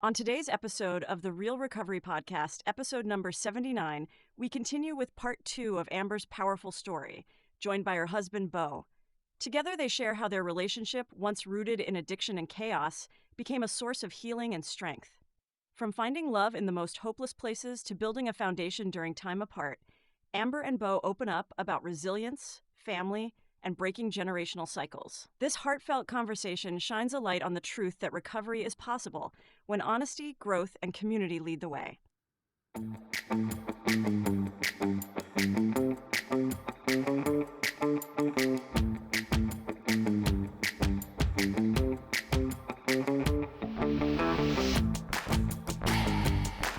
On today's episode of the Real Recovery Podcast, episode number 79, we continue with part 2 of Amber's powerful story, joined by her husband, Bo. Together, they share how their relationship, once rooted in addiction and chaos, became a source of healing and strength. From finding love in the most hopeless places to building a foundation during time apart, Amber and Bo open up about resilience, family, and breaking generational cycles. This heartfelt conversation shines a light on the truth that recovery is possible when honesty, growth, and community lead the way.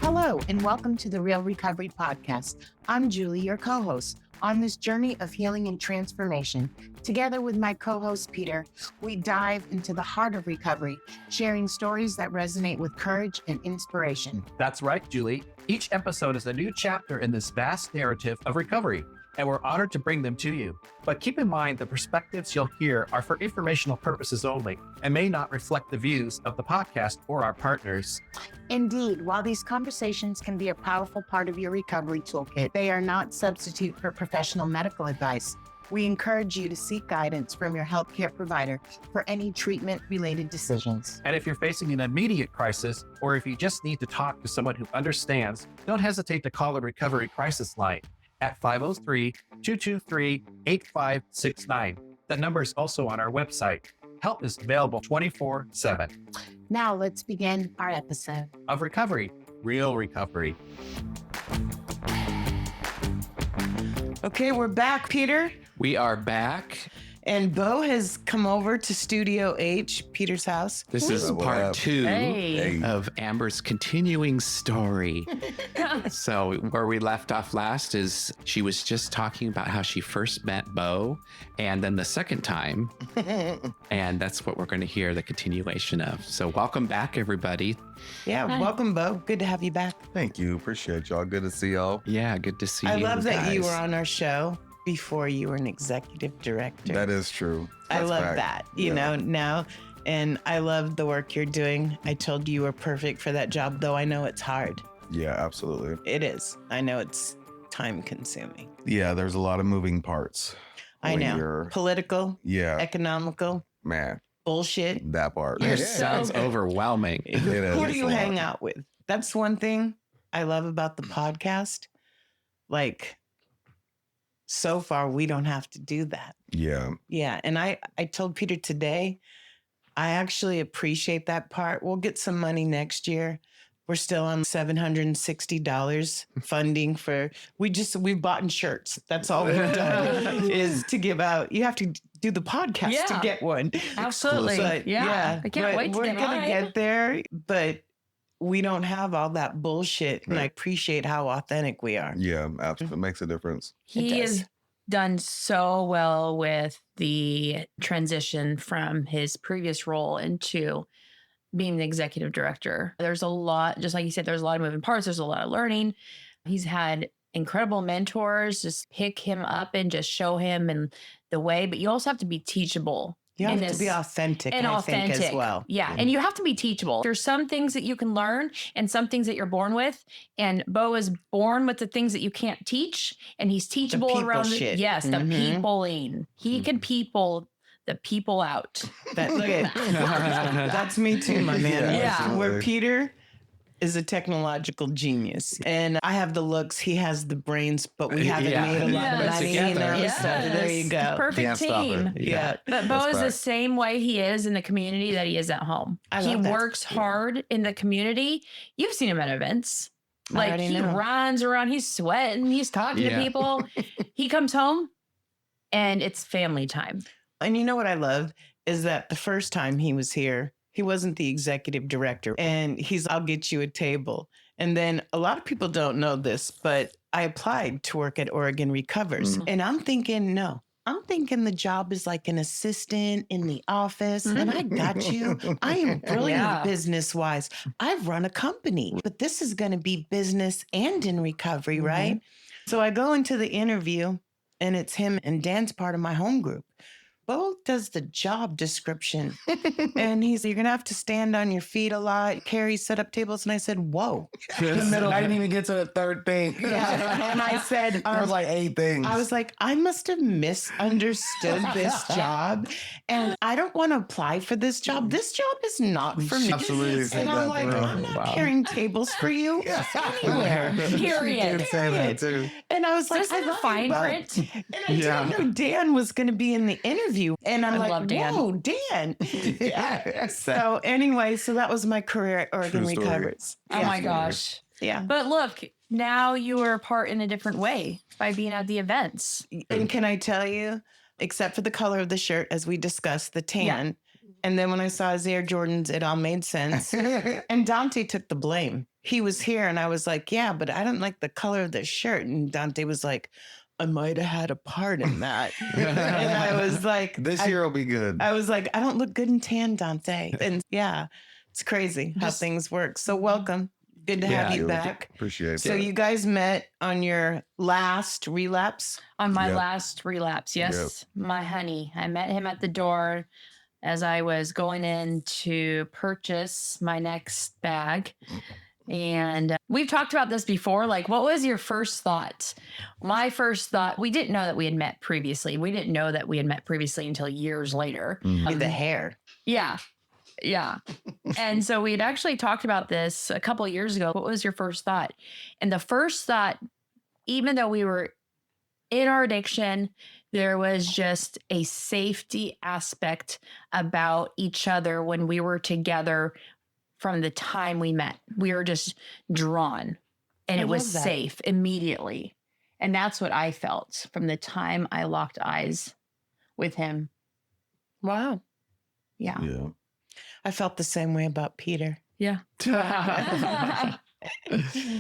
Hello, and welcome to the Real Recovery Podcast. I'm Julie, your co-host. On this journey of healing and transformation, together with my co-host Peter, we dive into the heart of recovery, sharing stories that resonate with courage and inspiration. That's right, Julie. Each episode is a new chapter in this vast narrative of recovery, and we're honored to bring them to you. But keep in mind the perspectives you'll hear are for informational purposes only and may not reflect the views of the podcast or our partners. Indeed, while these conversations can be a powerful part of your recovery toolkit, they are not substitute for professional medical advice. We encourage you to seek guidance from your healthcare provider for any treatment-related decisions. And if you're facing an immediate crisis, or if you just need to talk to someone who understands, don't hesitate to call the Recovery Crisis Line at 503-223-8569. The number is also on our website. Help is available 24/7. Now let's begin our episode of recovery, real recovery. Okay, we're back, Peter. We are back. And Bo has come over to Studio H, Peter's house. This is part 2 of Amber's continuing story. So where we left off last is she was just talking about how she first met Bo, and then the second time. And that's what we're going to hear the continuation of. So welcome back, everybody. Yeah, welcome, Bo. Good to have you back. Thank you. Appreciate y'all. Good to see y'all. Yeah, good to see you. I love that you guys. were on our show before you were an executive director. That is true. I That's love fact. that, you know, now. And I love the work you're doing. I told you were perfect for that job, though I know it's hard. Yeah, absolutely. It is. I know it's time consuming. Yeah, there's a lot of moving parts. I when know. you're- Political, Yeah, economical, man, bullshit. that part. It sounds overwhelming. It is. Who do you It's a hang lot. out with? That's one thing I love about the podcast. Like, so far, we don't have to do that. Yeah, Yeah. And I told Peter today, I actually appreciate that part. We'll get some money next year. We're still on $760 funding for, we've bought in shirts. That's all we've done is to give out. You have to do the podcast to get one. Absolutely. But, yeah. I can't but wait to we're get gonna mine. get there, but we don't have all that bullshit. And I appreciate how authentic we are. yeah, absolutely. It makes a difference. He does. has done so well with the transition from his previous role into being the executive director. There's a lot, just like you said, there's a lot of moving parts. There's a lot of learning. He's had incredible mentors just pick him up and just show him and the way, but you also have to be teachable. You have in to be authentic, and I think, as well. Yeah. And you have to be teachable. There's some things that you can learn and some things that you're born with. And Bo is born with the things that you can't teach. And he's teachable people around shit. the peopling. He can people the people out. That, look at that's me too, my man. Yeah, absolutely. Where Peter is a technological genius. And I have the looks, he has the brains, but we haven't Yeah. made a lot of Yes. money. Together. Either, so there you go. Perfect Can't stop team. it. Yeah. But Bo That's is the fact. same way he is in the community that he is at home. I He love that. works hard in the community. You've seen him at events. I Like already he know. runs around, he's sweating, he's talking to Yeah. people. He comes home and it's family time. And you know what I love is that the first time he was here, he wasn't the executive director. And I'll get you a table. And then a lot of people don't know this, but I applied to work at Oregon Recovers. And I'm thinking, the job is like an assistant in the office. And I got you. I am brilliant Yeah. business wise. I've run a company, but this is going to be business and in recovery, right? So I go into the interview and it's him and Dan's part of my home group. Bo does the job description. And you're going to have to stand on your feet a lot, carry, set up tables. And I said, whoa. In the middle, I didn't even get to the third thing. Yeah. And I said, there was like 8 things. I was like, I must have misunderstood this job. And I don't want to apply for this job. This job is not for me. Absolutely said And I'm that, like, bro. I'm not carrying tables for you anywhere. Period. Say that too. And I was like, This is the fine print. And I didn't know Dan was going to be in the interview. And I'm I like, love Dan. whoa, Dan. So anyway, so that was my career at Oregon True story. Recovers. Oh my gosh. Yeah. But look, now you are a part in a different way by being at the events. And can I tell you, except for the color of the shirt, as we discussed, the tan. And then when I saw his Air Jordans, it all made sense. And Dante took the blame. He was here and I was like, yeah, but I don't like the color of the shirt. And Dante was like, I might have had a part in that. And I was like, This year will be good. I was like, I don't look good in tan, Dante. And yeah, it's crazy how things work. So welcome. Good to have you back. Appreciate So it. you guys met on your last relapse. On my Yep. last relapse, yes. My honey. I met him at the door as I was going in to purchase my next bag. And we've talked about this before. Like, what was your first thought? My first thought, we didn't know that we had met previously. We didn't know that we had met previously until years later. With the hair. Yeah. Yeah. And so we had actually talked about this a couple of years ago. What was your first thought? And the first thought, even though we were in our addiction, there was just a safety aspect about each other when we were together from the time we met. We were just drawn and I it was love that. safe immediately. And that's what I felt from the time I locked eyes with him. Wow. Yeah. Yeah. I felt the same way about Peter. Yeah.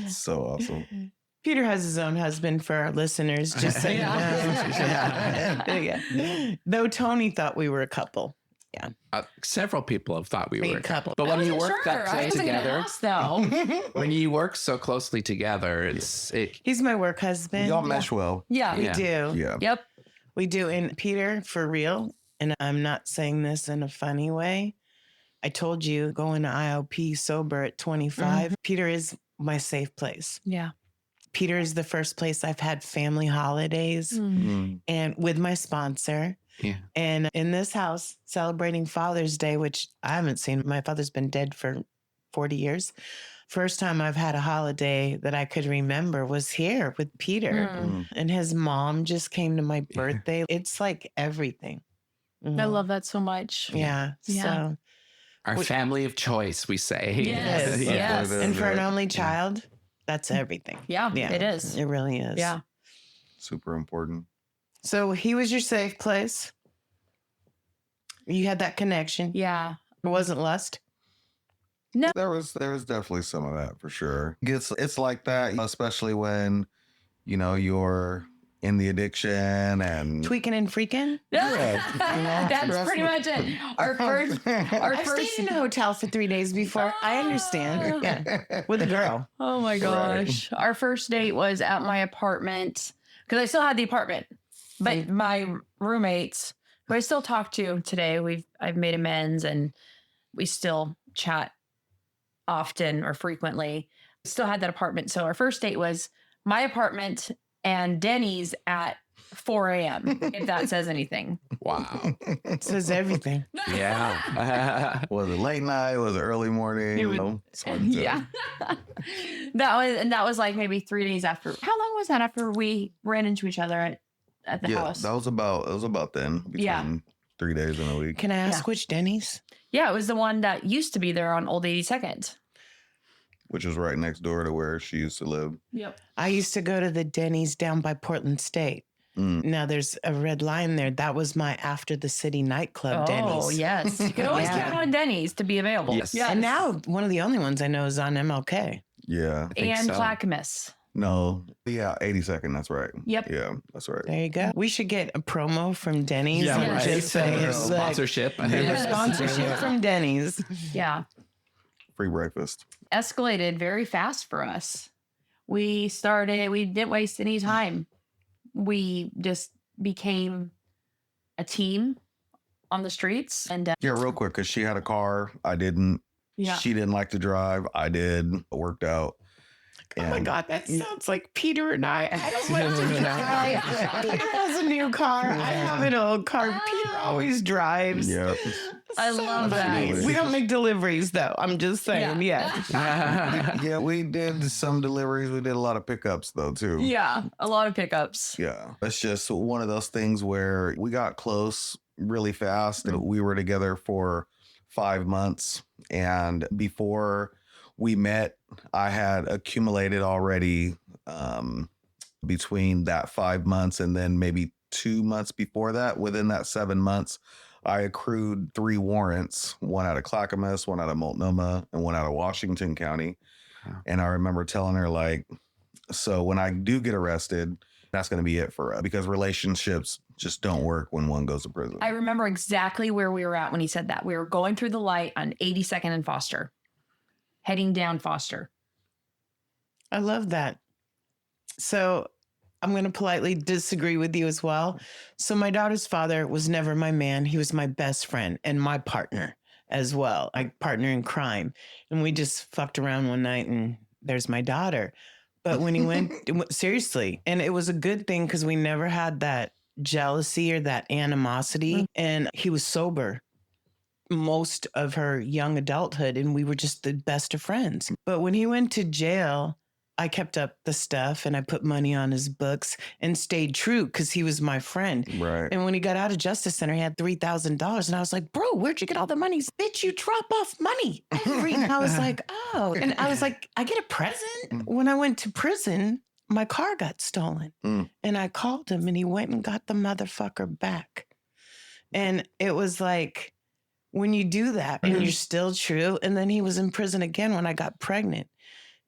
So awesome. Peter has his own husband for our listeners, just so you know. Yeah. Though Tony thought we were a couple. Several people have thought we were a Great couple. couple. But when I you wasn't work sure. that I close wasn't gonna together, ask, though. when you work so closely together, it He's my work husband. Y'all mesh well. Yeah. We Yeah. do. Yeah. Yep. We do. And Peter, for real, and I'm not saying this in a funny way. I told you going to IOP sober at 25. Peter is my safe place. Yeah. Peter is the first place I've had family holidays Mm. and with my sponsor. Yeah. And in this house, celebrating Father's Day, which I haven't seen. My father's been dead for 40 years. First time I've had a holiday that I could remember was here with Peter. Mm. And his mom just came to my birthday. It's like everything. I Mhm. love that so much. Yeah. Yeah. So, our family of choice, we say. Yes. Yeah. Yes. and for an only child, that's everything. Yeah, Yeah. it is. It really is. Yeah. Super important. So he was your safe place. You had that connection. Yeah. It wasn't lust. There was definitely some of that for sure. It's like that, especially when, you're in the addiction and Tweaking and freaking. That's pretty much it. Our first I've stayed in a hotel for 3 days before. I understand. Yeah. With a girl. Oh my gosh. Our first date was at my apartment because I still had the apartment. But my roommates, who I still talk to today, I've made amends and we still chat often or frequently. Still had that apartment. So our first date was my apartment and Denny's at 4 a.m., if that says anything. Wow. It says everything. Yeah. was it late night? Was it early morning? It was- It's hard to tell. Yeah. that was like maybe 3 days after. How long was that after we ran into each other at the Yeah, house? it was about then. Between Yeah. 3 days in a week. Can I ask which Denny's? Yeah, it was the one that used to be there on Old 82nd. Which was right next door to where she used to live. Yep. I used to go to the Denny's down by Portland State. Mm. Now there's a red line there. That was my after the city nightclub Denny's. Oh, yes. You can always Yeah. count on Denny's to be available. Yes. And now one of the only ones I know is on MLK. Yeah. think And so. Clackamas. No. Yeah, 82nd. That's right. Yep. Yeah, that's right. There you go. We should get a promo from Denny's. Yeah, and right. just say Yeah. it's like Sponsorship. Yes. sponsorship from Denny's. Yeah. Free breakfast. Escalated very fast for us. We didn't waste any time. We just became a team on the streets. And Yeah, real quick, because she had a car. I didn't. yeah. She didn't like to drive. I did. It worked out. Oh my God, that sounds like Peter and I. I don't like to drive. Peter has a new car. I have an old car. Peter always drives. Yeah. I love that. We don't make deliveries though. I'm just saying, yeah. Yeah, we did some deliveries. We did a lot of pickups though, too. Yeah, a lot of pickups. Yeah. It's just one of those things where we got close really fast. And we were together for 5 months. And before we met, I had accumulated already between that 5 months and then maybe 2 months before that. Within that 7 months, I accrued 3 warrants, one out of Clackamas, one out of Multnomah, and one out of Washington County. Wow. And I remember telling her, like, so when I do get arrested, that's going to be it for us, because relationships just don't work when one goes to prison. I remember exactly where we were at when he said that. We were going through the light on 82nd and Foster, heading down Foster. I love that. So I'm going to politely disagree with you as well. So my daughter's father was never my man. He was my best friend and my partner as well, like partner in crime. And we just fucked around one night and there's my daughter. But when he went, seriously, and it was a good thing because we never had that jealousy or that animosity. And he was sober most of her young adulthood, and we were just the best of friends. But when he went to jail, I kept up the stuff and I put money on his books and stayed true because he was my friend. Right. And when he got out of Justice Center, he had $3,000. And I was like, bro, where'd you get all the money? Bitch, you drop off money. And I was like, oh. And I was like, I get a present? When I went to prison, my car got stolen. And I called him and he went and got the motherfucker back. And it was like, when you do that and you're still true. And then he was in prison again when I got pregnant.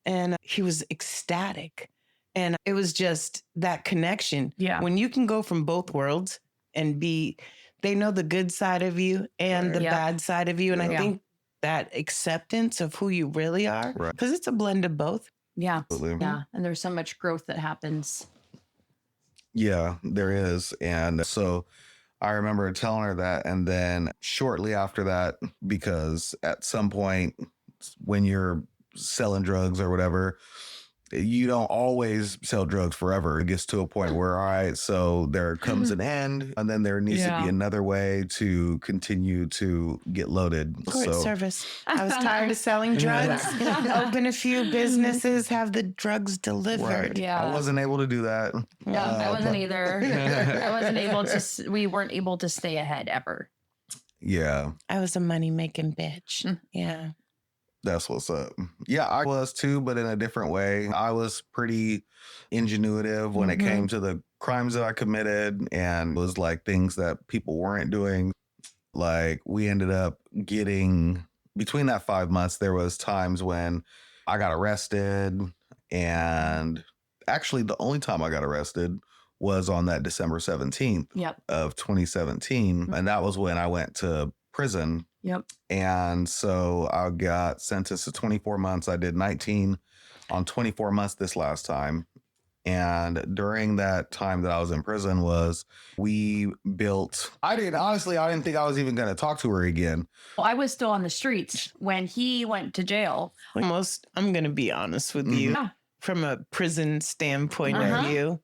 And he was ecstatic. And it was just that connection. Yeah. When you can go from both worlds and they know the good side of you and the bad side of you. And I think that acceptance of who you really are, because it's a blend of both. Yeah. Absolutely. Yeah. And there's so much growth that happens. Yeah, there is. And so I remember telling her that. And then shortly after that, because at some point when you're selling drugs or whatever, you don't always sell drugs forever. It gets to a point where, all right, so there comes an end, and then there needs to be another way to continue to get loaded. Court service. I was tired of selling drugs. Open a few businesses, have the drugs delivered. Right. Yeah. I wasn't able to do that. Yeah, I wasn't either. I wasn't able to, we weren't able to stay ahead ever. Yeah. I was a money-making bitch. Yeah. That's what's up. Yeah, I was too, but in a different way. I was pretty ingenuitive when it came to the crimes that I committed, and it was like things that people weren't doing. Like, we ended up getting, between that 5 months, there was times when I got arrested, and actually the only time I got arrested was on that December 17th of 2017. And that was when I went to prison. And so I got sentenced to 24 months. I did 19 on 24 months this last time. And during that time that I was in prison we built, I didn't think I was even going to talk to her again. Well, I was still on the streets when he went to jail. Almost, I'm going to be honest with you. From a prison standpoint of view,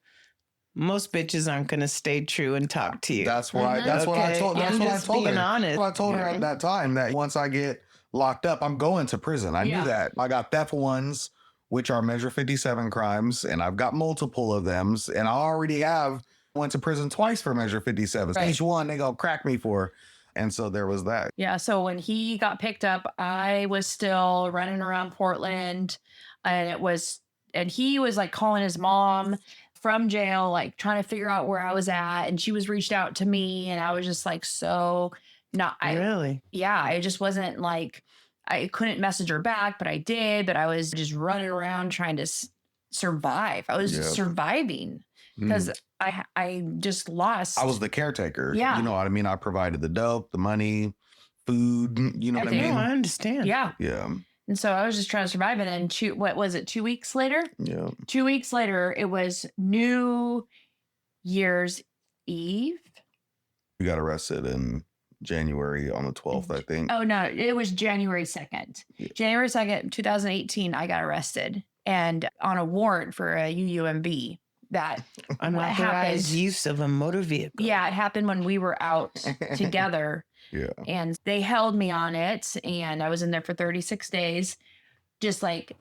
most bitches aren't going to stay true and talk to you. That's what I told her. I told her at that time that once I get locked up, I'm going to prison. I knew that. I got theft ones, which are Measure 57 crimes, and I've got multiple of them. And I already went to prison twice for Measure 57. Each one they gonna crack me for. And so there was that. Yeah. So when he got picked up, I was still running around Portland, and he was like calling his mom from jail, like trying to figure out where I was at. And she was reached out to me, and I was just like, really? Yeah. I just wasn't like, I couldn't message her back, but I did, but I was just running around trying to survive. I was surviving because I just lost. I was the caretaker. Yeah. You know what I mean? I provided the dope, the money, food, you know what I mean? I understand. Yeah. Yeah. And so I was just trying to survive it. And 2 weeks later? Yeah. 2 weeks later, it was New Year's Eve. We got arrested in January on the 12th, I think. Oh, no, it was January 2nd. Yeah. January 2nd, 2018, I got arrested and on a warrant for a UUMB. That Unauthorized happened. use of a motor vehicle. Yeah, it happened when we were out together. Yeah. And they held me on it. And I was in there for 36 days, just like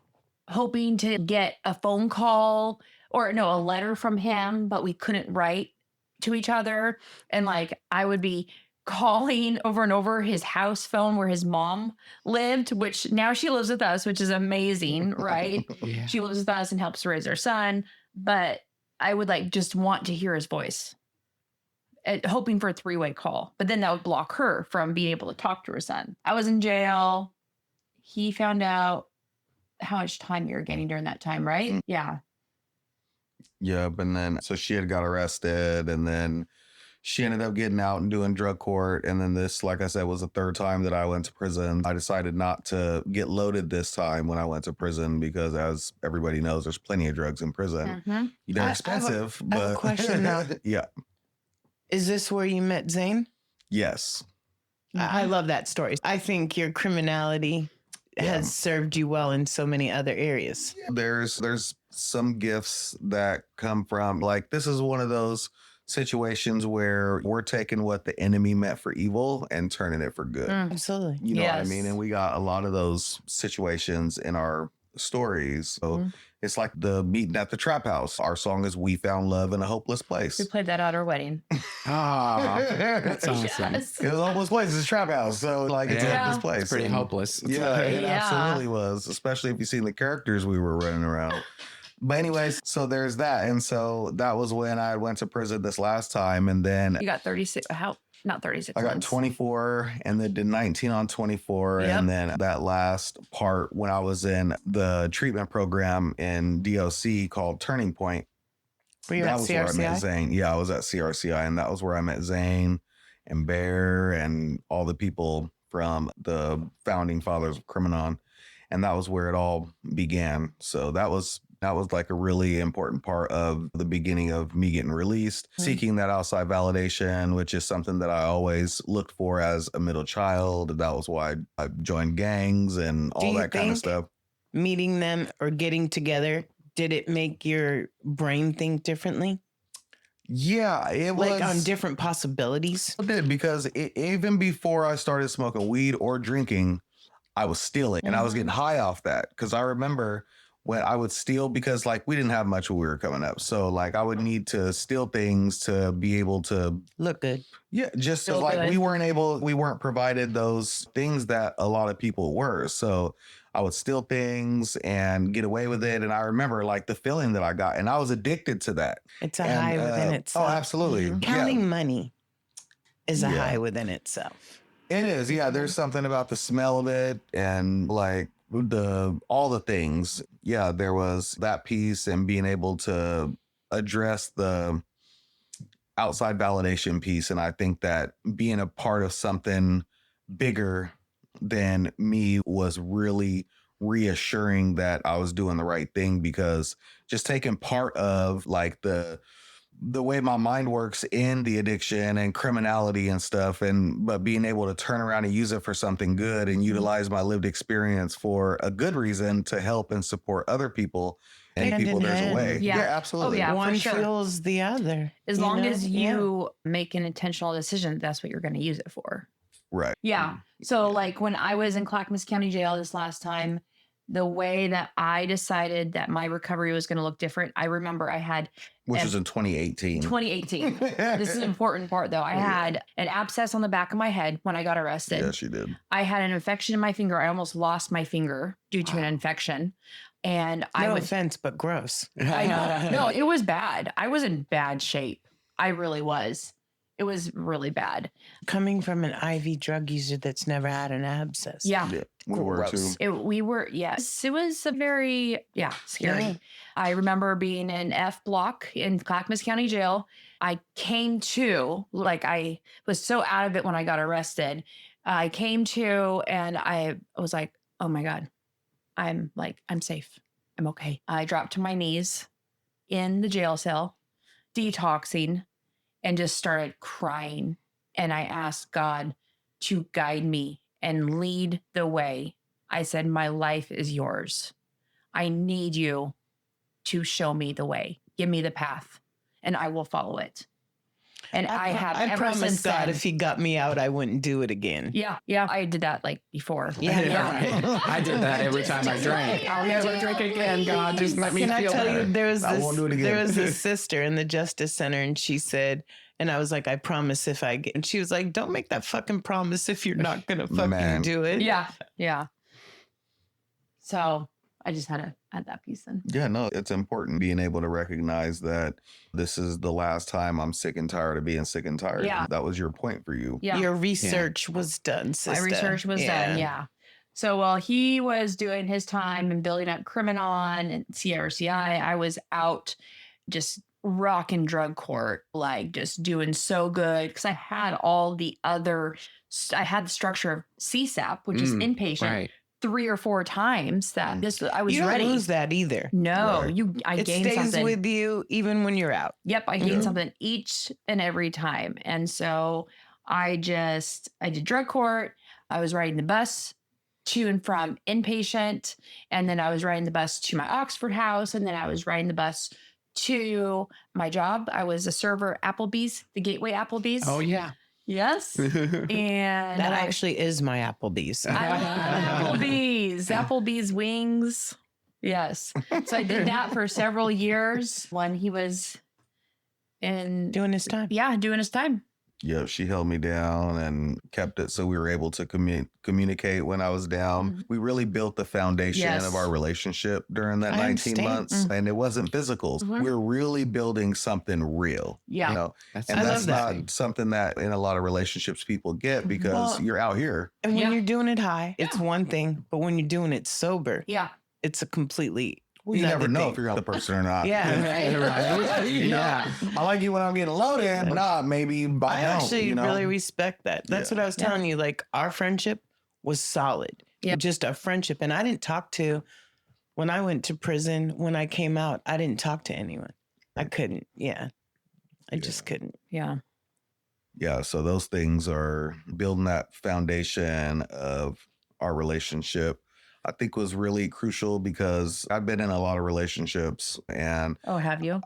hoping to get a phone call or no, a letter from him, but we couldn't write to each other. And like I would be calling over and over his house phone where his mom lived, which now she lives with us, which is amazing, right? Yeah. She lives with us and helps raise our son. But I would like just want to hear his voice, hoping for a three-way call. But then that would block her from being able to talk to her son. I was in jail. He found out how much time you were getting during that time, right? Yeah. Yep. And then, so she had got arrested, and then she ended up getting out and doing drug court. And then this, like I said, was the third time that I went to prison. I decided not to get loaded this time when I went to prison because, as everybody knows, there's plenty of drugs in prison. Mm-hmm. They're expensive, I have a but question now. Yeah. Is this where you met Zane? Yes. I love that story. I think your criminality has served you well in so many other areas. There's some gifts that come from, like, this is one of those situations where we're taking what the enemy meant for evil and turning it for good. Absolutely. You know what I Yes. mean? And we got a lot of those situations in our stories. So it's like the meeting at the trap house. Our song is We Found Love in a Hopeless Place. We played that at our wedding. Oh, that's awesome. Yes. It was a hopeless place. It's a trap house. So like it's a Yeah. hopeless place. It's pretty And hopeless. Yeah, it Yeah. absolutely was. Especially if you seen the characters we were running around. But anyways, so there's that. And so that was when I went to prison this last time. And then You got 36. How? Not 36 I got months. 24 and then did 19 on 24. Yep. And then that last part when I was in the treatment program in DOC called Turning Point. Were you That at was where I met CRCI? Zane. Yeah, I was at CRCI, and that was where I met Zane and Bear and all the people from the founding fathers of Criminon. And that was where it all began. So that was like a really important part of the beginning of me getting released, seeking that outside validation, which is something that I always looked for as a middle child. That was why I joined gangs and all you that kind of think stuff. Meeting them or getting together, did it make your brain think differently? Yeah, it was Like on different possibilities? It did, because even before I started smoking weed or drinking, I was stealing and I was getting high off that. Because I remember when I would steal, because like we didn't have much when we were coming up. So like I would need to steal things to be able to Look good. Yeah, just Feel like good. we weren't provided those things that a lot of people were. So I would steal things and get away with it. And I remember like the feeling that I got, and I was addicted to that. It's a And, high within itself. Oh, absolutely. Yeah. Counting money is a Yeah. high within itself. It is. Yeah. There's something about the smell of it and like all the things. Yeah. There was that piece and being able to address the outside validation piece. And I think that being a part of something bigger than me was really reassuring that I was doing the right thing, because just taking part of like the way my mind works in the addiction and criminality and stuff, but being able to turn around and use it for something good and utilize my lived experience for a good reason to help and support other people and Hand people, in there's hand. a way. Yeah. Absolutely. Oh, yeah. for One sure. fuels the other. As you long know? as Yeah. you make an intentional decision, that's what you're going to use it for. Right. Yeah. So like when I was in Clackamas County Jail this last time, the way that I decided that my recovery was going to look different, I remember I had Which And- was in 2018. 2018. This is an important part though. I had an abscess on the back of my head when I got arrested. Yes, you did. I had an infection in my finger. I almost lost my finger due to an infection. And I No was, offense, but gross. I know. No, it was bad. I was in bad shape. I really was. It was really bad. Coming from an IV drug user that's never had an abscess. Yeah. Yeah, we were Gross. too. Yes. It was a very, scary. Yeah. I remember being in F block in Clackamas County Jail. I came to, like, I was so out of it when I got arrested. I came to and I was like, oh my God, I'm safe. I'm okay. I dropped to my knees in the jail cell, detoxing, and just started crying. And I asked God, to guide me and lead the way. I said, my life is yours. I need you to show me the way. Give me the path and I will follow it. And I promised God if he got me out, I wouldn't do it again. Yeah. Yeah. I did that like before. Yeah. Right. I did that every time I drank. I'll never drink again. God, just let me Can feel I tell better. you, there was it this sister in the Justice Center, and she said, and I was like, I promise if I get, and she was like, don't make that fucking promise if you're not going to fucking Man. do it. Yeah. Yeah. So I just had to add that piece in. Yeah, no, it's important being able to recognize that this is the last time I'm sick and tired of being sick and tired. Yeah. That was your point for you. Yeah. Your research was done, sister. My research was done. Yeah. So while he was doing his time and building up Criminon and CRCI, I was out just rock and drug court, like just doing so good because I had all the other, I had the structure of CSAP, which is inpatient. Right. 3 or 4 times that I was you don't ready. lose that either. No, Right. I It gained stays something. with you even when you're out. Yep, I gained something each and every time. And so I did drug court. I was riding the bus to and from inpatient. And then I was riding the bus to my Oxford house. And then I was riding the bus to my job. I was a server at Applebee's, the Gateway Applebee's. Oh, yeah. Yes. And That actually is my Applebee's. I love Applebee's wings. Yes. So I did that for several years when he was Doing his time. doing his time. Yeah, she held me down and kept it so we were able to communicate when I was down. We really built the foundation Yes. of our relationship during that I 19 understand. months. And it wasn't physical. We're really building something real. Yeah. You know? That's And I that's love not something that in a lot of relationships people get because Well, you're out here. And when Yeah. you're doing it high, it's one thing. But when you're doing it sober, Yeah. it's a completely Well, you never another know thing. if you're the person or not. Yeah. Right. Yeah. I like you when I'm getting loaded. Nah, maybe I I don't. actually You know? really respect that. That's Yeah. what I was telling you. Like our friendship was solid. Yep. Just a friendship. And I didn't talk to, when I went to prison, when I came out, I didn't talk to anyone. I couldn't. Yeah. I just couldn't. Yeah. Yeah, so those things are building that foundation of our relationship. I think was really crucial because I've been in a lot of relationships and Oh, have you?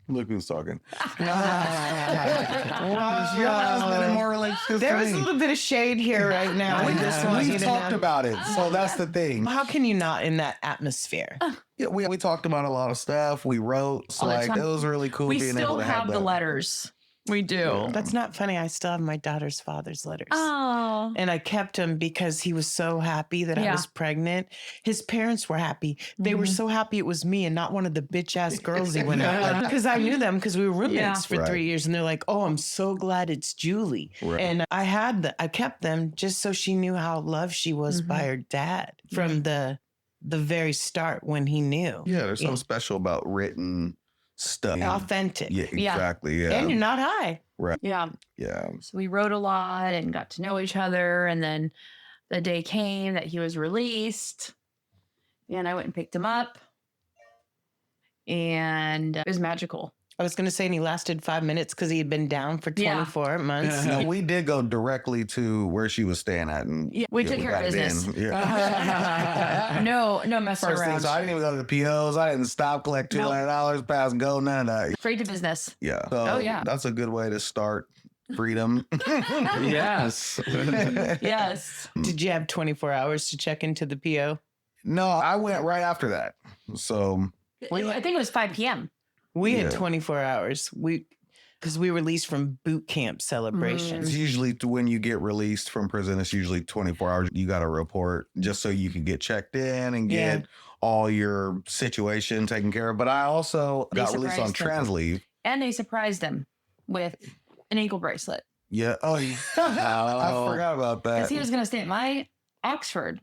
look who's talking. Wow. been in more relationships. There than was a me. little bit of shade here right now. I just want We you to talked know. about it, so that's the thing. How can you not in that atmosphere? Yeah, we talked about a lot of stuff. We wrote, so All the like time. it was really cool We being still able to have the that. letters. We do. Yeah. That's not funny. I still have my daughter's father's letters. Oh. And I kept him because he was so happy that I Yeah. was pregnant. His parents were happy. They were so happy it was me and not one of the bitch ass girls he went out with. Because I knew them because we were roommates Yeah. for Right. 3 years. And they're like, oh, I'm so glad it's Julie. Right. And I kept them just so she knew how loved she was by her dad from the very start when he knew. Yeah, there's something special about written stuff. Authentic. Yeah, exactly. Yeah. And you're not high. Yeah. Yeah. So we wrote a lot and got to know each other. And then the day came that he was released. And I went and picked him up. And it was magical. I was going to say, and he lasted 5 minutes because he had been down for Yeah. 24 months. No, we did go directly to where she was staying at, and Yeah, we took we care of got it in. business. Yeah. No messing First thing, around. so I didn't even go to the POs. I didn't stop, collect $200, pass, and go, none of that. Straight to business. Yeah. So yeah. that's a good way to start freedom. Yes. Yes. Did you have 24 hours to check into the PO? No, I went right after that. So I think it was 5 p.m. We Yeah. had 24 hours. Because we released from boot camp celebrations. it's usually when you get released from prison, it's usually 24 hours. You got to report just so you can get checked in and get all your situation taken care of. But I also They got released on surprised them. trans leave. And they surprised him with an ankle bracelet. Yeah. Oh, yeah. I forgot about that. Because he was going to stay at my Oxford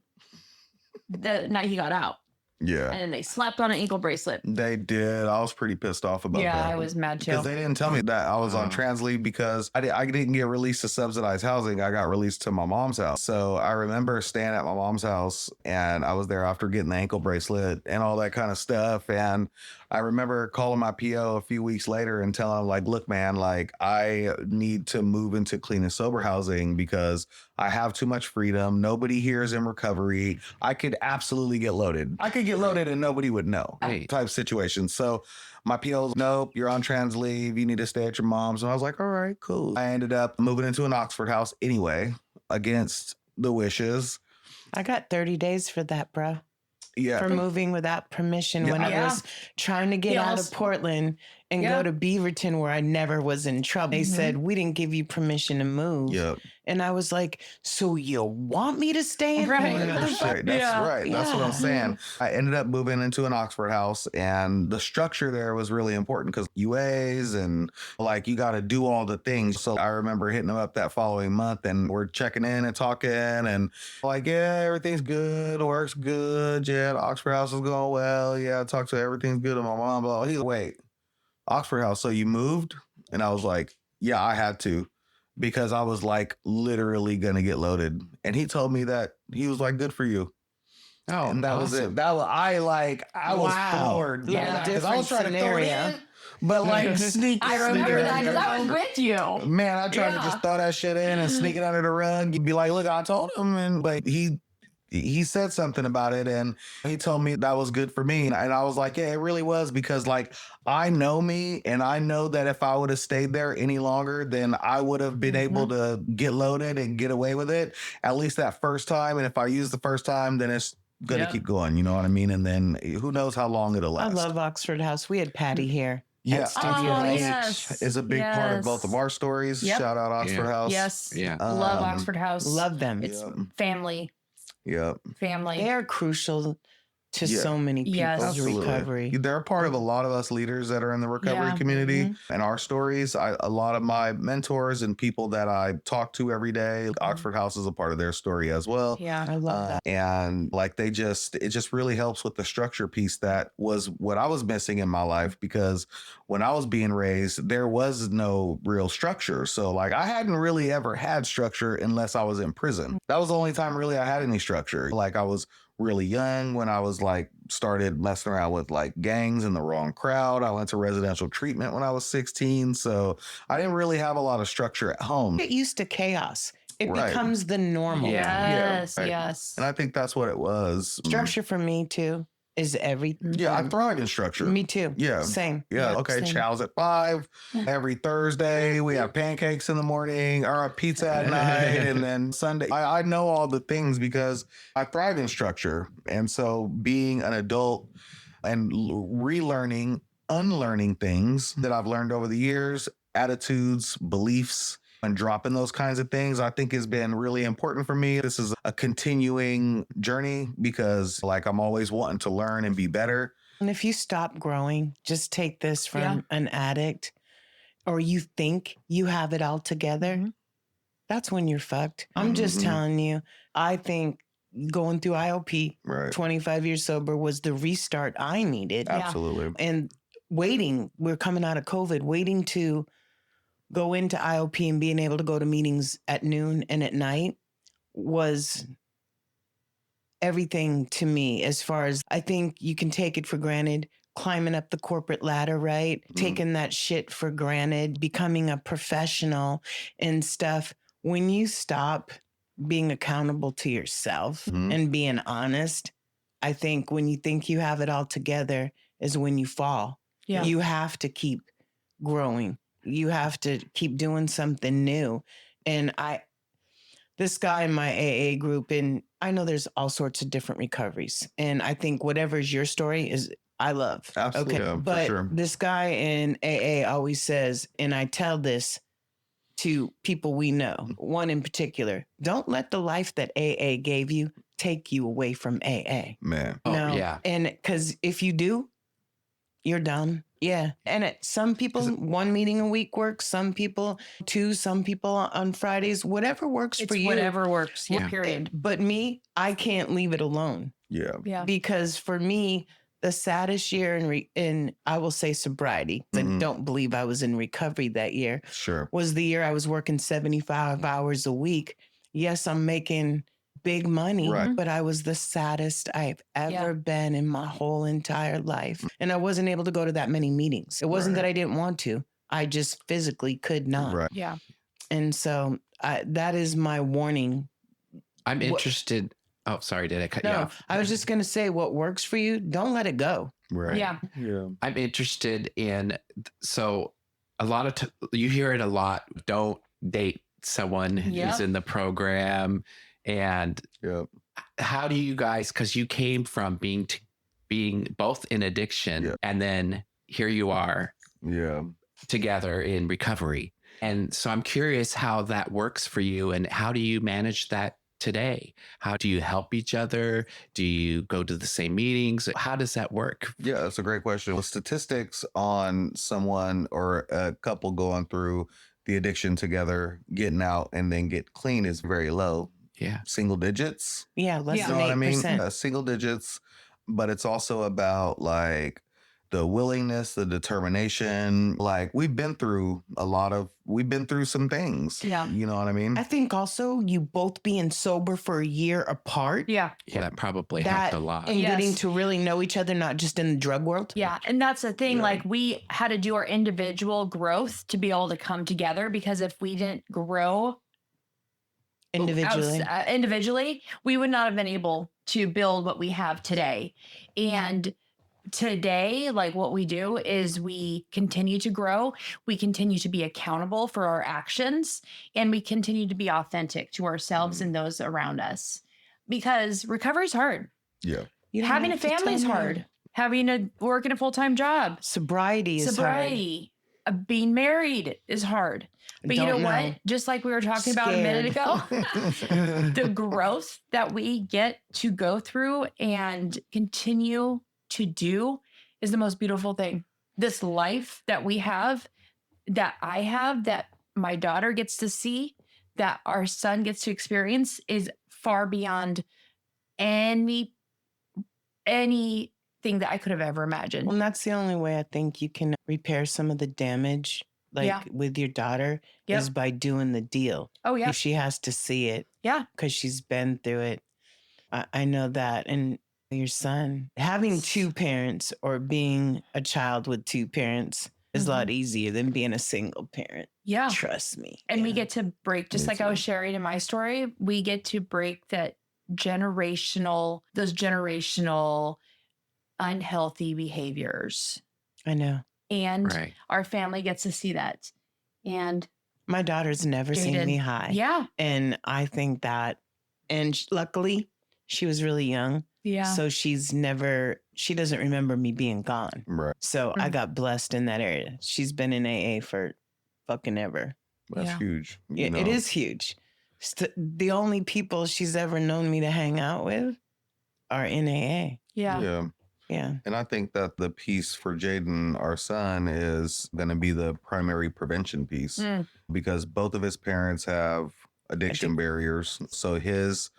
the night he got out. Yeah. And then they slapped on an ankle bracelet. They did. I was pretty pissed off about that. Yeah, I was mad too. Because they didn't tell me that I was on trans leave because I didn't get released to subsidized housing. I got released to my mom's house. So I remember staying at my mom's house and I was there after getting the ankle bracelet and all that kind of stuff. And I remember calling my PO a few weeks later and telling him, like, look, man, like, I need to move into clean and sober housing because I have too much freedom. Nobody here is in recovery. I could absolutely get loaded. I could get loaded and nobody would know type situation. So my PO's, nope, you're on trans leave. You need to stay at your mom's. And I was like, all right, cool. I ended up moving into an Oxford house anyway, against the wishes. I got 30 days for that, bro. Yeah. For moving without permission when I was trying to get out of Portland and go to Beaverton where I never was in trouble. They said, we didn't give you permission to move. Yep. And I was like, so you want me to stay in Portland? That's right. That's what I'm saying. I ended up moving into an Oxford house and the structure there was really important because UAs and like you got to do all the things. So I remember hitting them up that following month and we're checking in and talking and like, yeah, everything's good. Work's good. Yeah, the Oxford house is going well. Yeah, I talked to everything's good with my mom. Blah. He's like, wait, Oxford house. So you moved? And I was like, yeah, I had to. Because I was like literally gonna get loaded. And he told me that he was like, good for you. Oh, and that was it. I was floored. Yeah, because I was trying to throw it in, but like sneak it. I remember that because I was with you. Man, I tried to just throw that shit in and sneak it under the rug. You'd be like, look, I told him. But he said something about it and he told me that was good for me. And I was like, yeah, it really was because like I know me and I know that if I would have stayed there any longer, then I would have been able to get loaded and get away with it at least that first time. And if I use the first time, then it's going to keep going. You know what I mean? And then who knows how long it'll last. I love Oxford House. We had Patty here. Yeah, Studio H is a big part of both of our stories. Yep. Shout out Oxford House. Yes. Yeah. Love Oxford House. Love them. It's family. Yep. Family. They are crucial to so many people's recovery. They're a part of a lot of us leaders that are in the recovery community and our stories. A lot of my mentors and people that I talk to every day, Oxford House is a part of their story as well. Yeah, I love that. And like it just really helps with the structure piece that was what I was missing in my life because when I was being raised, there was no real structure. So like I hadn't really ever had structure unless I was in prison. That was the only time really I had any structure. Like I was really young when I was like started messing around with like gangs in the wrong crowd. I went to residential treatment when I was 16. So I didn't really have a lot of structure at home. Get used to chaos. It becomes the normal. Yes, right. yes. And I think that's what it was. Structure for me too is everything. Yeah, I thrive in structure. Me too. Yeah. Same. Yeah. Okay. Same. Chow's at 5 every Thursday. We have pancakes in the morning or a pizza at night. And then Sunday, I know all the things because I thrive in structure. And so being an adult and relearning, unlearning things that I've learned over the years, attitudes, beliefs, and dropping those kinds of things, I think has been really important for me. This is a continuing journey because like I'm always wanting to learn and be better. And if you stop growing, just take this from an addict or you think you have it all together, that's when you're fucked. I'm just telling you, I think going through IOP, 25 years sober was the restart I needed. Absolutely. And waiting, we're coming out of COVID, waiting to go into IOP and being able to go to meetings at noon and at night was everything to me as far as I think you can take it for granted, climbing up the corporate ladder, right? Taking that shit for granted, becoming a professional and stuff. When you stop being accountable to yourself and being honest, I think when you think you have it all together is when you fall. Yeah. You have to keep growing. You have to keep doing something new. And this guy in my AA group, and I know there's all sorts of different recoveries. And I think whatever's your story is, I love. Absolutely. Okay. Yeah, but for sure. this guy in AA always says, and I tell this to people we know, one in particular, don't let the life that AA gave you take you away from AA. Man. No. Yeah. And because if you do, You're done. Yeah. And some people, one meeting a week works. Some people, two. Some people on Fridays. Whatever works for you. Whatever works. Yeah. Yeah. Period. But me, I can't leave it alone. Yeah. Yeah. Because for me, the saddest year in I will say sobriety, I don't believe I was in recovery that year, Sure. was the year I was working 75 hours a week. Yes, I'm making big money, Right. but I was the saddest I've ever been in my whole entire life. And I wasn't able to go to that many meetings. It wasn't that I didn't want to. I just physically could not. Right. Yeah. And so that is my warning. I'm interested. Oh, sorry. Did I cut you No, off? I was just going to say, what works for you, don't let it go. Right. Yeah. Yeah. I'm interested in, so a lot of, you hear it a lot. Don't date someone who's in the program. And how do you guys, because you came from being both in addiction and then here you are together in recovery. And so I'm curious how that works for you and how do you manage that today? How do you help each other? Do you go to the same meetings? How does that work? Yeah, that's a great question. The statistics on someone or a couple going through the addiction together, getting out and then get clean is very low. Yeah. Single digits. Yeah, less You than know 8%. what I mean? Single digits, but it's also about like the willingness, the determination. Like we've been through some things. Yeah. You know what I mean? I think also you both being sober for a year apart. Yeah. Yeah, that probably helped a lot. And getting Yes. to really know each other, not just in the drug world. Yeah. And that's the thing. Like we had to do our individual growth to be able to come together, because if we didn't grow individually, we would not have been able to build what we have today. And today, like what we do is we continue to grow, we continue to be accountable for our actions, and we continue to be authentic to ourselves and those around us. Because recovery is hard. Yeah. Having a family is hard. Having to work in a full-time job. Sobriety is hard. Being married is hard. But you know what? Just like we were talking about a minute ago, the growth that we get to go through and continue to do is the most beautiful thing. This life that we have, that I have, that my daughter gets to see, that our son gets to experience, is far beyond anything that I could have ever imagined. Well, that's the only way I think you can repair some of the damage, like with your daughter, is by doing the deal. Oh, yeah. If she has to see it. Yeah. Because she's been through it. I know that. And your son, having two parents or being a child with two parents is a lot easier than being a single parent. Yeah. Trust me. And we get to break, just like I was sharing in my story, we get to break those generational unhealthy behaviors. I know. And our family gets to see that. And my daughter's never seen me high. Yeah. And I think that, and luckily she was really young. Yeah. So she doesn't remember me being gone. Right. So I got blessed in that area. She's been in AA for fucking ever. That's huge. Yeah, it is huge. The only people she's ever known me to hang out with are in AA. Yeah. Yeah. Yeah. And I think that the piece for Jaden, our son, is going to be the primary prevention piece because both of his parents have addiction barriers. So his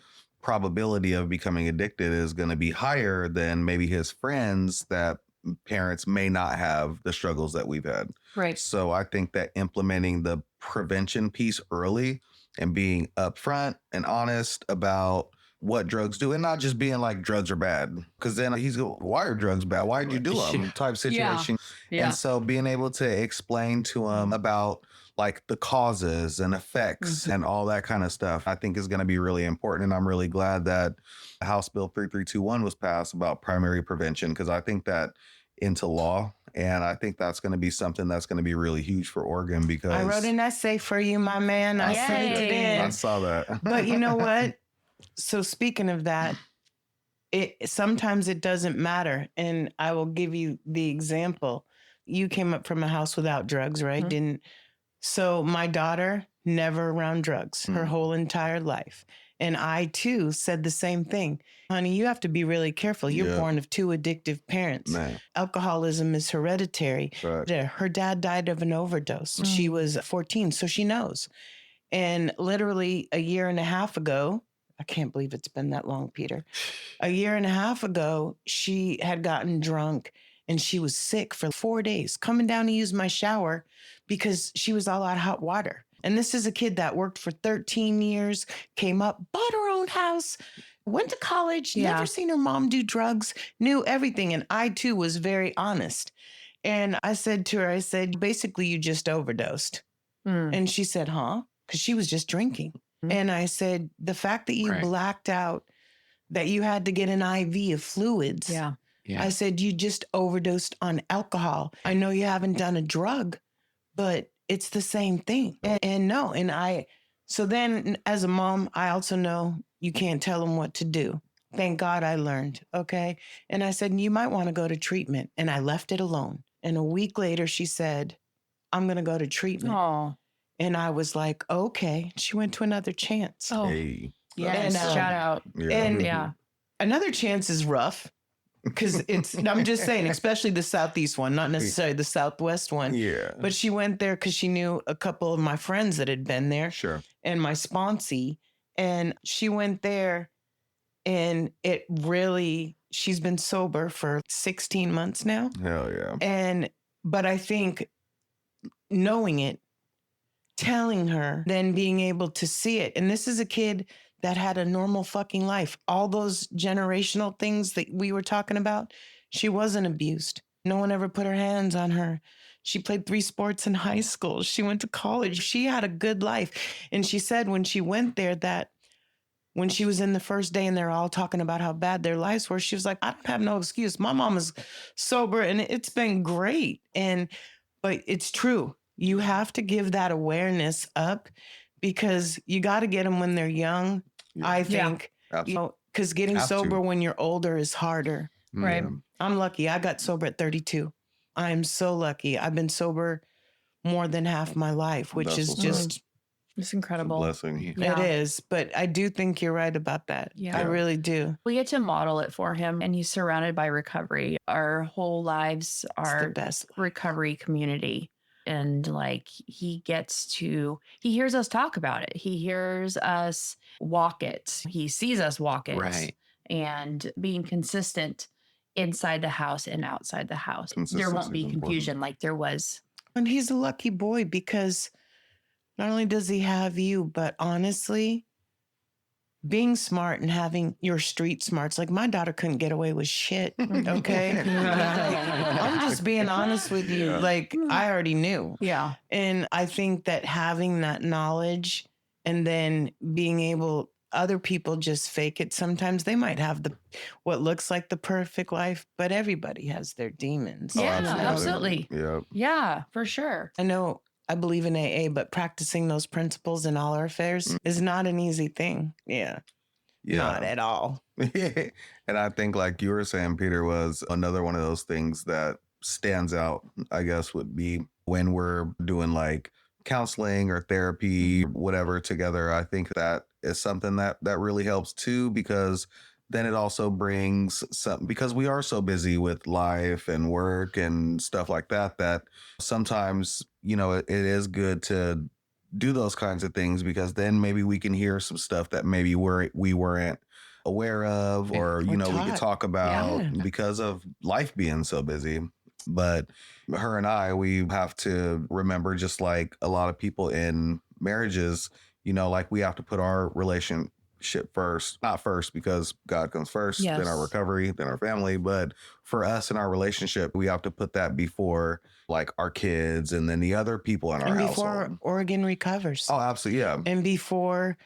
probability of becoming addicted is going to be higher than maybe his friends that parents may not have the struggles that we've had. Right. So I think that implementing the prevention piece early and being upfront and honest about what drugs do and not just being like drugs are bad, because then he's going, why are drugs bad? Why did you do them? Type situation. Yeah. And so being able to explain to him about like the causes and effects and all that kind of stuff, I think is going to be really important. And I'm really glad that House Bill 3321 was passed about primary prevention, because I think that into law. And I think that's going to be something that's going to be really huge for Oregon, because I wrote an essay for you, my man. I sent it in. I saw that. But you know what? So speaking of that, sometimes it doesn't matter. And I will give you the example. You came up from a house without drugs, right? So my daughter, never around drugs her whole entire life. And I too said the same thing. Honey, you have to be really careful. You're born of 2 addictive parents. Man. Alcoholism is hereditary. Right. Her dad died of an overdose. She was 14, so she knows. And literally a year and a half ago, I can't believe it's been that long, Peter. A year and a half ago, she had gotten drunk and she was sick for 4 days, coming down to use my shower because she was all out of hot water. And this is a kid that worked for 13 years, came up, bought her own house, went to college, never seen her mom do drugs, knew everything. And I too was very honest. And I said to her, I said, basically, you just overdosed. And she said, huh? Because she was just drinking. And I said, the fact that you blacked out, that you had to get an IV of fluids. Yeah. I said, you just overdosed on alcohol. I know you haven't done a drug, but it's the same thing. So then as a mom, I also know you can't tell them what to do. Thank God I learned. Okay. And I said, you might want to go to treatment. And I left it alone. And a week later, she said, I'm going to go to treatment. Oh, And I was like, okay. She went to another chance. oh, Hey. yes. And, Shout out. Yeah. And another chance is rough because I'm just saying, especially the Southeast one, not necessarily the Southwest one. Yeah. But she went there because she knew a couple of my friends that had been there. Sure. And my sponsee. And she went there and she's been sober for 16 months now. Hell yeah. But I think knowing it, telling her, then being able to see it. And this is a kid that had a normal fucking life. All those generational things that we were talking about, she wasn't abused. No one ever put her hands on her. She played 3 sports in high school. She went to college. She had a good life. And she said when she went there that when she was in the first day and they're all talking about how bad their lives were, she was like, I don't have no excuse. My mom is sober and it's been great. But it's true. You have to give that awareness up because you got to get them when they're young. I think, because getting sober when you're older is harder. Right. Yeah. I'm lucky. I got sober at 32. I'm so lucky. I've been sober more than half my life, which That's is what's just, It's It's a incredible. blessing. Yeah. it is. But I do think you're right about that. Yeah. I really do. We get to model it for him, and he's surrounded by recovery. Our whole lives It's the are best. recovery community. And like he hears us talk about it. He hears us walk it. He sees us walk it. Right. And being consistent inside the house and outside the house. There Consistency won't be is important. confusion like there was. And he's a lucky boy because not only does he have you, but honestly, being smart and having your street smarts, like my daughter couldn't get away with shit. Okay. I'm just being honest with you. Yeah. Like I already knew. Yeah. And I think that having that knowledge and then being able, other people just fake it. Sometimes they might have what looks like the perfect life, but everybody has their demons. Oh, Yeah, absolutely. Yeah. Yeah, for sure. I know I believe in AA, but practicing those principles in all our affairs is not an easy thing. Yeah. Yeah. Not at all. And I think, like you were saying, Peter, was another one of those things that stands out, I guess, would be when we're doing like counseling or therapy, whatever together. I think that is something that really helps too, because then it also brings some, because we are so busy with life and work and stuff like that, that sometimes, it is good to do those kinds of things, because then maybe we can hear some stuff that maybe we weren't aware of, or, we could talk about because of life being so busy. But her and I, we have to remember, just like a lot of people in marriages, like we have to put our relationship first, not first because God comes first, Yes. then our recovery, then our family. But for us in our relationship, we have to put that before like our kids and then the other people in our And before household. Oregon recovers. Oh, absolutely. Yeah. And before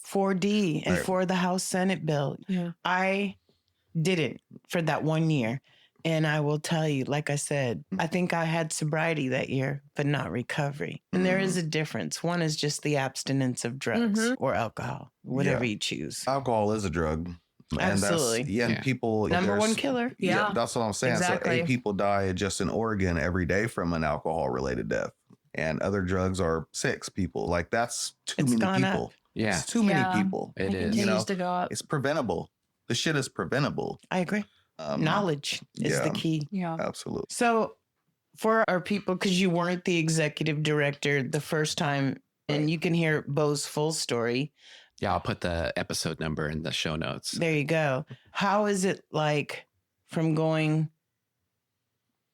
4D and Right. for the House Senate bill. Yeah. I did it for that 1 year. And I will tell you, like I said, I think I had sobriety that year, but not recovery. And there is a difference. One is just the abstinence of drugs or alcohol, whatever you choose. Alcohol is a drug. Absolutely. And Yeah. people. Number one there's- killer. Yeah. That's what I'm saying. Exactly. So 8 people die just in Oregon every day from an alcohol related death. And other drugs are 6 people. Like that's too It's many gone people. up. Yeah. It's too many people. It is. Continues to go up. It's preventable. The shit is preventable. I agree. Knowledge is the key. Yeah. Absolutely. So for our people, because you weren't the executive director the first time, and you can hear Bo's full story. Yeah, I'll put the episode number in the show notes. There you go. How is it like from going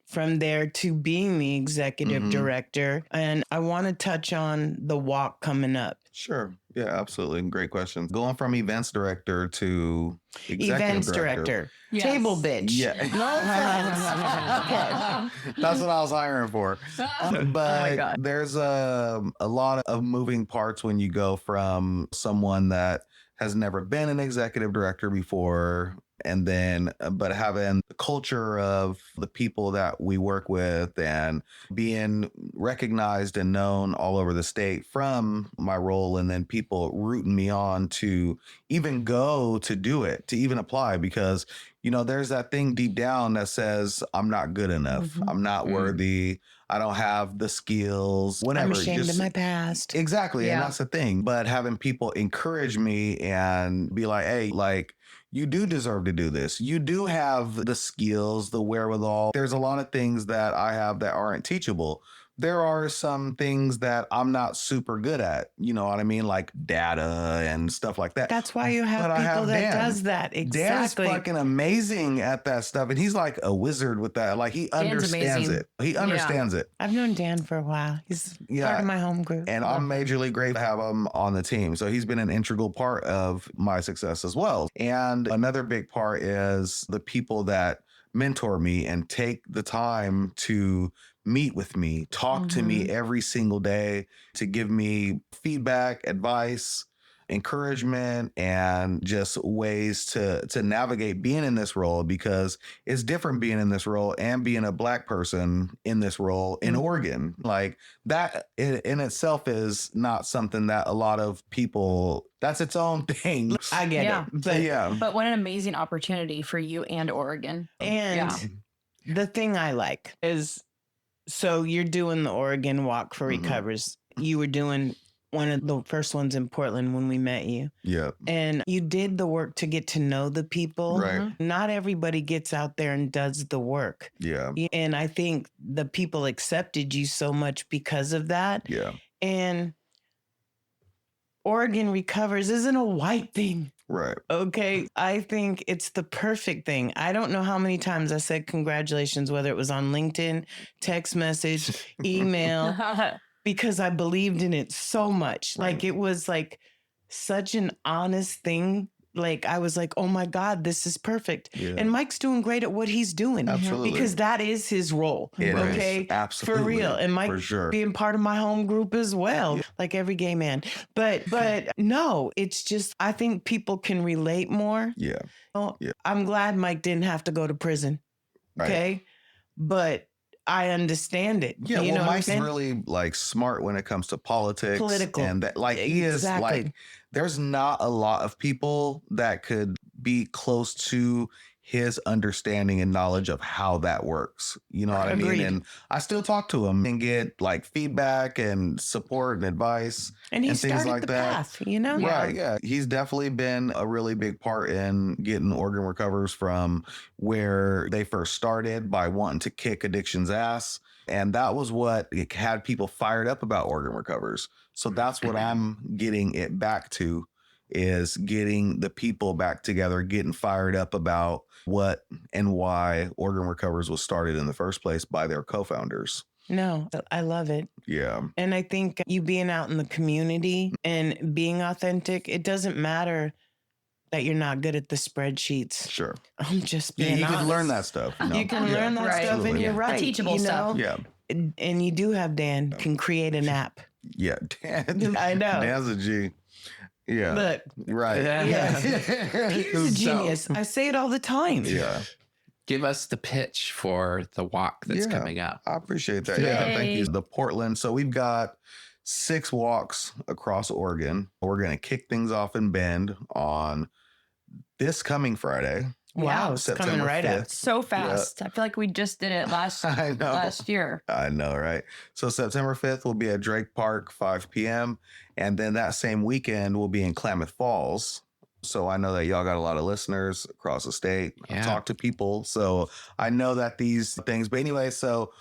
from there to being the executive director? And I want to touch on the walk coming up. Sure. Yeah, absolutely. Great question. Going from events director to executive Events director. Yes. Table bitch. Yeah. That's what I was hiring for. But there's a lot of moving parts when you go from someone that has never been an executive director before, and then but having the culture of the people that we work with and being recognized and known all over the state from my role, and then people rooting me on to even go to do it, to even apply, because there's that thing deep down that says I'm not good enough. I'm not worthy. I don't have the skills, whatever. I'm ashamed of my past. Exactly. And that's the thing. But having people encourage me and be like, hey, like, you do deserve to do this. You do have the skills, the wherewithal. There's a lot of things that I have that aren't teachable. There are some things that I'm not super good at, you know what I mean? Like data and stuff like that. That's why you have people that does that. Exactly. Dan's fucking amazing at that stuff. And he's like a wizard with that. Like he understands it. He understands it. I've known Dan for a while. He's part of my home group. And I'm majorly grateful to have him on the team. So he's been an integral part of my success as well. And another big part is the people that mentor me and take the time to meet with me, talk to me every single day, to give me feedback, advice, encouragement, and just ways to navigate being in this role, because it's different being in this role and being a Black person in this role in Oregon. Like that in itself is not something that a lot of people, that's its own thing. I get it. But what an amazing opportunity for you and Oregon. And the thing I like is, so you're doing the Oregon Walk for Recovers. You were doing one of the first ones in Portland when we met you. Yeah. And you did the work to get to know the people. Right. Not everybody gets out there and does the work. Yeah. And I think the people accepted you so much because of that. Yeah. And Oregon Recovers isn't a white thing. Right. Okay. I think it's the perfect thing. I don't know how many times I said congratulations, whether it was on LinkedIn, text message, email, because I believed in it so much. Right. Like it was like such an honest thing. Like I was like, oh my God, this is perfect. Yeah. And Mike's doing great at what he's doing. Absolutely. Because that is his role. It okay. Is. Absolutely. For real. And Mike being part of my home group as well. Like every gay man. But no, it's just, I think people can relate more. Yeah. I'm glad Mike didn't have to go to prison. Okay. Right. But I understand it. Yeah, well, Mike's really like smart when it comes to politics. Political. And that, like, he is like, there's not a lot of people that could be close to his understanding and knowledge of how that works. You know what I mean? And I still talk to him and get like feedback and support and advice and things like that. Path, you know? Right. Yeah. He's definitely been a really big part in getting Oregon Recovers from where they first started, by wanting to kick addiction's ass. And that was what had people fired up about Oregon Recovers. So that's what I'm getting it back to, is getting the people back together, getting fired up about what and why Oregon Recovers was started in the first place by their co-founders. No, I love it. Yeah. And I think you being out in the community and being authentic, it doesn't matter that you're not good at the spreadsheets. Sure. I'm just being honest. You can learn that stuff. You can learn that stuff. Absolutely. And you're right. The teachable stuff. Yeah. And you do have Dan can create an app. Yeah. Dan. I know. Dan's a G. Yeah. Look. Right. Yeah. He's a genius. I say it all the time. Yeah. Give us the pitch for the walk that's coming up. I appreciate that. Yeah. Thank you. The Portland. So we've got 6 walks across Oregon. We're going to kick things off in Bend on this coming Friday. Wow, it's coming September right 5th. up. So fast. I feel like we just did it last I know. last year. I know, right? So September 5th will be at Drake Park, 5 p.m. And then that same weekend will be in Klamath Falls. So I know that y'all got a lot of listeners across the state. Yeah. I've talked to people. So I know that these things, but anyway, so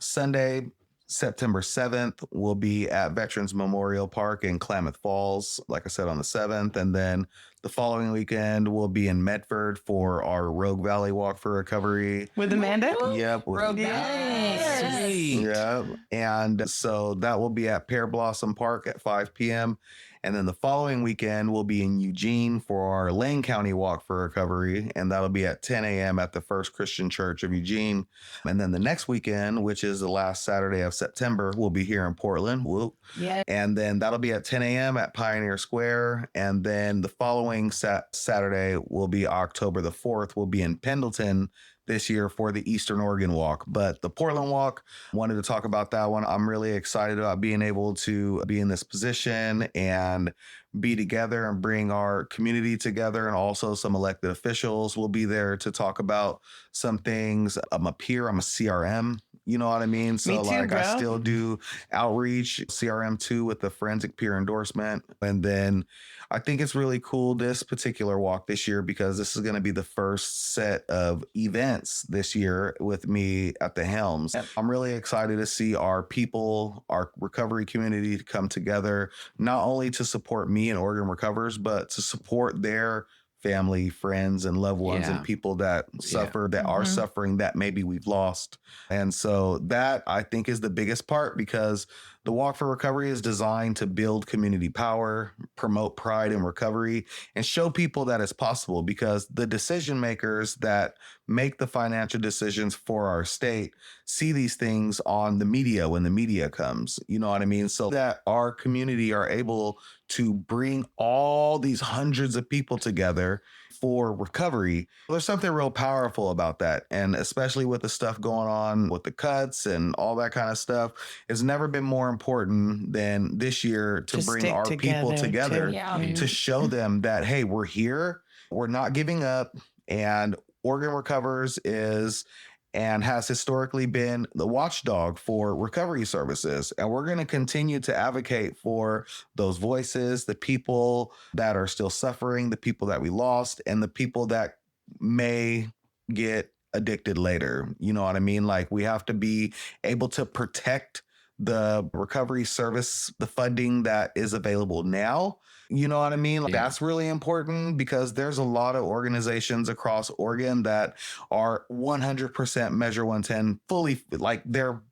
Sunday, September 7th will be at Veterans Memorial Park in Klamath Falls, like I said, on the 7th. And then the following weekend we'll be in Medford for our Rogue Valley Walk for Recovery. With Amanda? Yep. Road Yeah. And so that will be at Pear Blossom Park at 5 p.m. And then the following weekend we'll be in Eugene for our Lane County Walk for Recovery. And that'll be at 10 a.m. at the First Christian Church of Eugene. And then the next weekend, which is the last Saturday of September, we'll be here in Portland. Whoop. Yeah. And then that'll be at 10 a.m. at Pioneer Square. And then the following Saturday will be October the 4th. We'll be in Pendleton this year for the Eastern Oregon Walk. But the Portland Walk, wanted to talk about that one. I'm really excited about being able to be in this position and be together and bring our community together, and also some elected officials will be there to talk about some things. I'm a peer, I'm a CRM. You know what I mean? So Me too, bro. I still do outreach, CRM2 with the forensic peer endorsement. And then I think it's really cool, this particular walk this year, because this is going to be the first set of events this year with me at the helms. Yep. I'm really excited to see our people, our recovery community come together, not only to support me and Oregon Recovers, but to support their family, friends, and loved ones, and people that suffer, that are suffering, that maybe we've lost. And so that, I think, is the biggest part, because the Walk for Recovery is designed to build community power, promote pride in recovery, and show people that it's possible, because the decision makers that make the financial decisions for our state see these things on the media when the media comes. You know what I mean? So that our community are able to bring all these hundreds of people together for recovery. There's something real powerful about that. And especially with the stuff going on with the cuts and all that kind of stuff, it's never been more important than this year to bring our people together to show them that, hey, we're here, we're not giving up, and Oregon Recovers is and has historically been the watchdog for recovery services. And we're going to continue to advocate for those voices, the people that are still suffering, the people that we lost, and the people that may get addicted later. You know what I mean? Like, we have to be able to protect the recovery service, the funding that is available now. You know what I mean? Like, that's really important, because there's a lot of organizations across Oregon that are 100% Measure 110 fully, like they're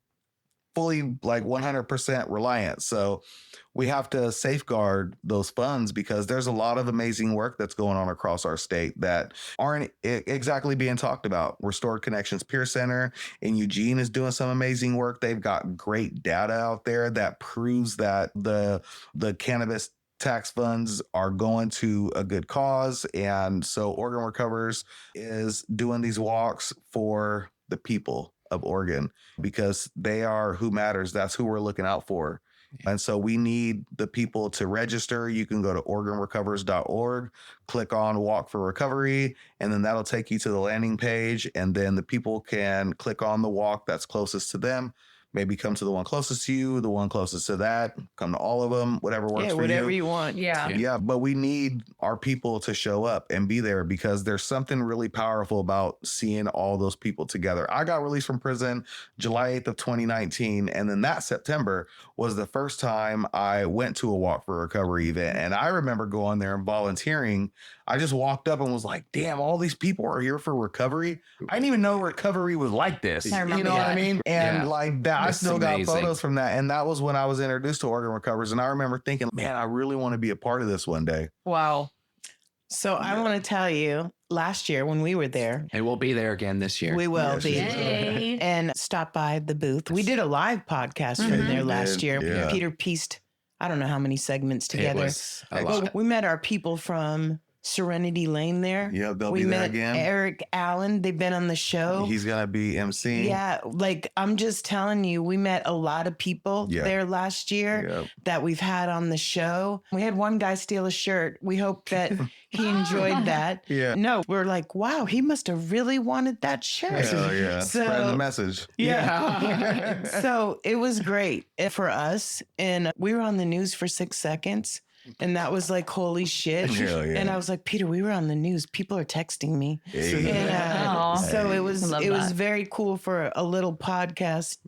fully like 100% reliant. So we have to safeguard those funds, because there's a lot of amazing work that's going on across our state that aren't exactly being talked about. Restored Connections Peer Center in Eugene is doing some amazing work. They've got great data out there that proves that the cannabis tax funds are going to a good cause. And so Oregon Recovers is doing these walks for the people of Oregon, because they are who matters. That's who we're looking out for. And so we need the people to register. You can go to OregonRecovers.org, click on Walk for Recovery, and then that'll take you to the landing page. And then the people can click on the walk that's closest to them. Maybe come to the one closest to you, the one closest to that, come to all of them, whatever works for you. Whatever you want. Yeah, but we need our people to show up and be there, because there's something really powerful about seeing all those people together. I got released from prison July 8th of 2019, and then that September was the first time I went to a Walk for Recovery event. And I remember going there and volunteering. I just walked up and was like, damn, all these people are here for recovery. I didn't even know recovery was like this. You know what I mean? And like that, I still got photos from that. And that was when I was introduced to Oregon Recovers. And I remember thinking, man, I really want to be a part of this one day. Wow. So I want to tell you, last year when we were there, and we'll be there again this year. We will be. Yay. And stop by the booth. We did a live podcast from there last year. Yeah. Peter pieced, I don't know how many segments together. It was a lot. We met our people from Serenity Lane there. Yeah, they'll we be there met again. Eric Allen. They've been on the show. He's gonna be MC. Yeah, like I'm just telling you, we met a lot of people there last year that we've had on the show. We had one guy steal a shirt. We hope that he enjoyed that. Yeah. No, we're like, wow, he must have really wanted that shirt. Hell yeah. Spread the message. Yeah. So it was great for us. And we were on the news for 6 seconds. And that was like, holy shit. Hell yeah. And I was like, Peter, we were on the news. People are texting me. Hey. And so it was very cool for a little podcast